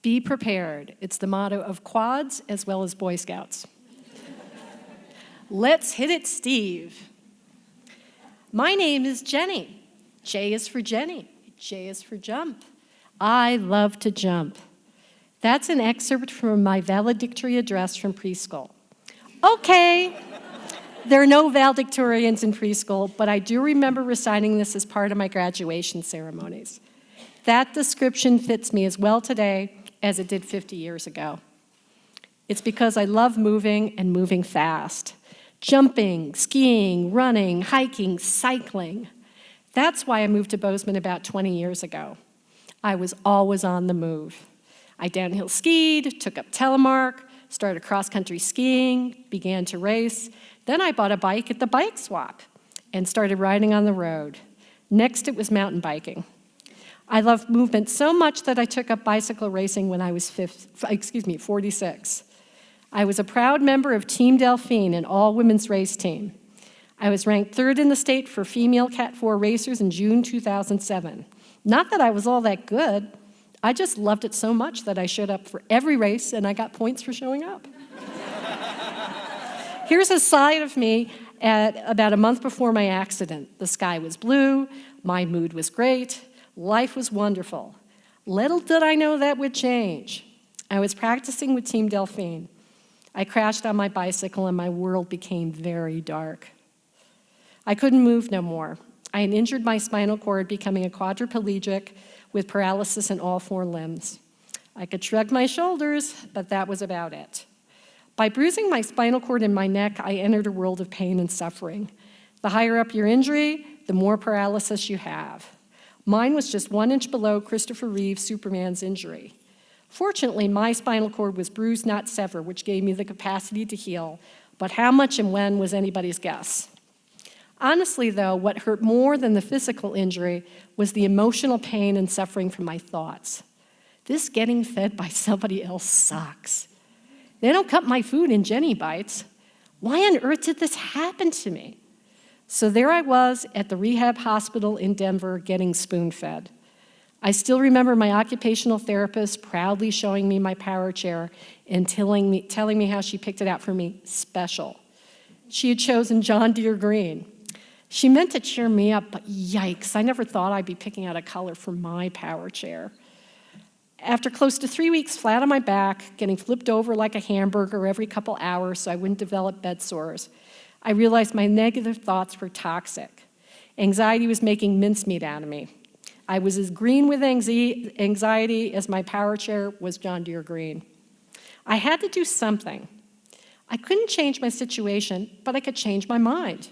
Be prepared. It's the motto of quads as well as Boy Scouts. Let's hit it, Steve. My name is Jenny. J is for Jenny. J is for jump. I love to jump. That's an excerpt from my valedictory address from preschool. Okay, there are no valedictorians in preschool, but I do remember reciting this as part of my graduation ceremonies. That description fits me as well today as it did 50 years ago. It's because I love moving and moving fast. Jumping, skiing, running, hiking, cycling. That's why I moved to Bozeman about 20 years ago. I was always on the move. I downhill skied, took up telemark, started cross-country skiing, began to race. Then I bought a bike at the bike swap and started riding on the road. Next, it was mountain biking. I loved movement so much that I took up bicycle racing when I was 46. I was a proud member of Team Delphine, an all-women's race team. I was ranked 3rd in the state for female Cat 4 racers in June 2007. Not that I was all that good. I just loved it so much that I showed up for every race and I got points for showing up. Here's a side of me at about a month before my accident. The sky was blue, my mood was great, life was wonderful. Little did I know that would change. I was practicing with Team Delphine. I crashed on my bicycle and my world became very dark. I couldn't move no more. I had injured my spinal cord, becoming a quadriplegic with paralysis in all 4 limbs. I could shrug my shoulders, but that was about it. By bruising my spinal cord and my neck, I entered a world of pain and suffering. The higher up your injury, the more paralysis you have. Mine was just 1 inch below Christopher Reeve's Superman's injury. Fortunately, my spinal cord was bruised, not severed, which gave me the capacity to heal, but how much and when was anybody's guess. Honestly, though, what hurt more than the physical injury was the emotional pain and suffering from my thoughts. This getting fed by somebody else sucks. They don't cut my food in Jenny bites. Why on earth did this happen to me? So there I was at the rehab hospital in Denver getting spoon-fed. I still remember my occupational therapist proudly showing me my power chair and telling me how she picked it out for me special. She had chosen John Deere green. She meant to cheer me up, but yikes, I never thought I'd be picking out a color for my power chair. After close to 3 weeks flat on my back, getting flipped over like a hamburger every couple hours so I wouldn't develop bed sores, I realized my negative thoughts were toxic. Anxiety was making mincemeat out of me. I was as green with anxiety as my power chair was John Deere green. I had to do something. I couldn't change my situation, but I could change my mind.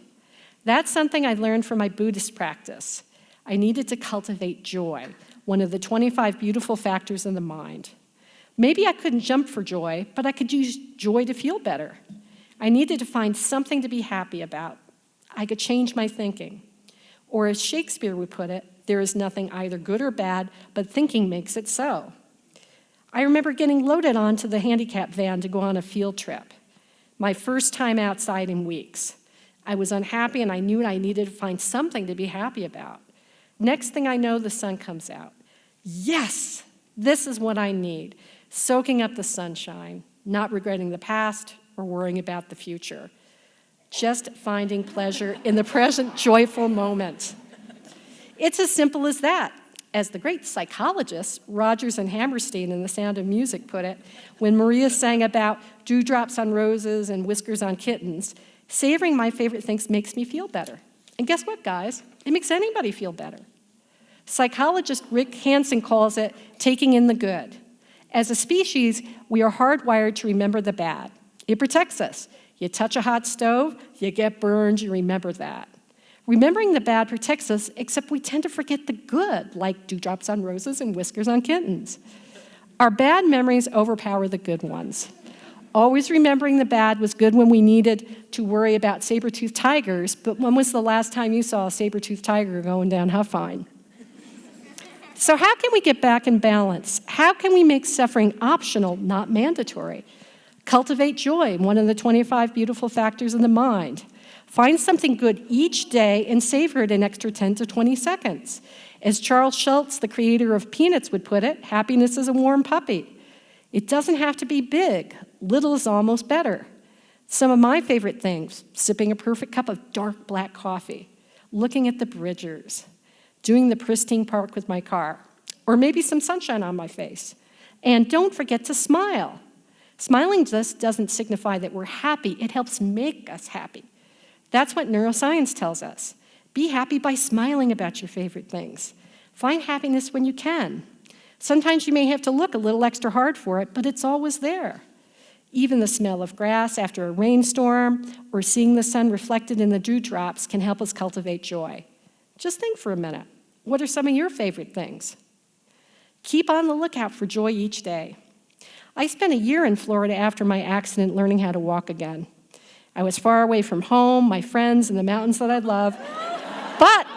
That's something I learned from my Buddhist practice. I needed to cultivate joy, one of the 25 beautiful factors in the mind. Maybe I couldn't jump for joy, but I could use joy to feel better. I needed to find something to be happy about. I could change my thinking. Or as Shakespeare would put it, there is nothing either good or bad, but thinking makes it so. I remember getting loaded onto the handicap van to go on a field trip. My first time outside in weeks. I was unhappy and I knew I needed to find something to be happy about. Next thing I know, the sun comes out. Yes, this is what I need. Soaking up the sunshine, not regretting the past or worrying about the future. Just finding pleasure in the present joyful moment. It's as simple as that. As the great psychologists, Rodgers and Hammerstein in The Sound of Music put it, when Maria sang about dewdrops on roses and whiskers on kittens, savoring my favorite things makes me feel better. And guess what, guys? It makes anybody feel better. Psychologist Rick Hansen calls it taking in the good. As a species, we are hardwired to remember the bad. It protects us. You touch a hot stove, you get burned, you remember that. Remembering the bad protects us, except we tend to forget the good, like dewdrops on roses and whiskers on kittens. Our bad memories overpower the good ones. Always remembering the bad was good when we needed to worry about saber-toothed tigers, but when was the last time you saw a saber-toothed tiger going down Huffine? So how can we get back in balance? How can we make suffering optional, not mandatory? Cultivate joy, one of the 25 beautiful factors in the mind. Find something good each day and savor it an extra 10 to 20 seconds. As Charles Schulz, the creator of Peanuts, would put it, happiness is a warm puppy. It doesn't have to be big. Little is almost better. Some of my favorite things: sipping a perfect cup of dark black coffee, looking at the bridgers, doing the pristine park with my car, or maybe some sunshine on my face. And don't forget to smile. Smiling just doesn't signify that we're happy. It helps make us happy. That's what neuroscience tells us. Be happy by smiling about your favorite things. Find happiness when you can. Sometimes you may have to look a little extra hard for it, but it's always there. Even the smell of grass after a rainstorm or seeing the sun reflected in the dewdrops can help us cultivate joy. Just think for a minute. What are some of your favorite things? Keep on the lookout for joy each day. I spent a year in Florida after my accident learning how to walk again. I was far away from home, my friends, and the mountains that I love, but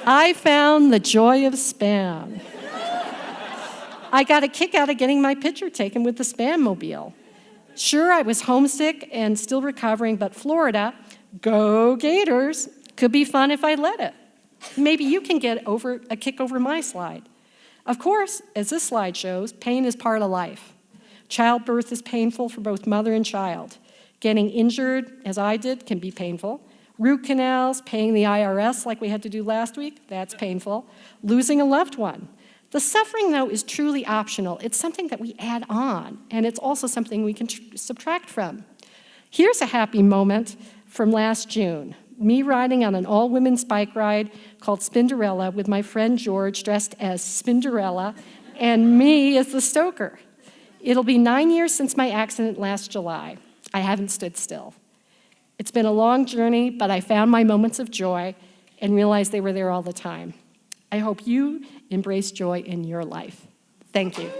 I found the joy of Spam. I got a kick out of getting my picture taken with the Spam mobile. Sure, I was homesick and still recovering, but Florida, go Gators, could be fun if I let it. Maybe you can get a kick over my slide. Of course, as this slide shows, pain is part of life. Childbirth is painful for both mother and child. Getting injured, as I did, can be painful. Root canals, paying the IRS like we had to do last week, that's painful. Losing a loved one. The suffering, though, is truly optional. It's something that we add on, and it's also something we can subtract from. Here's a happy moment from last June. Me riding on an all-women's bike ride called Spinderella with my friend George dressed as Spinderella, and me as the stoker. It'll be 9 years since my accident last July. I haven't stood still. It's been a long journey, but I found my moments of joy and realized they were there all the time. I hope you embrace joy in your life. Thank you.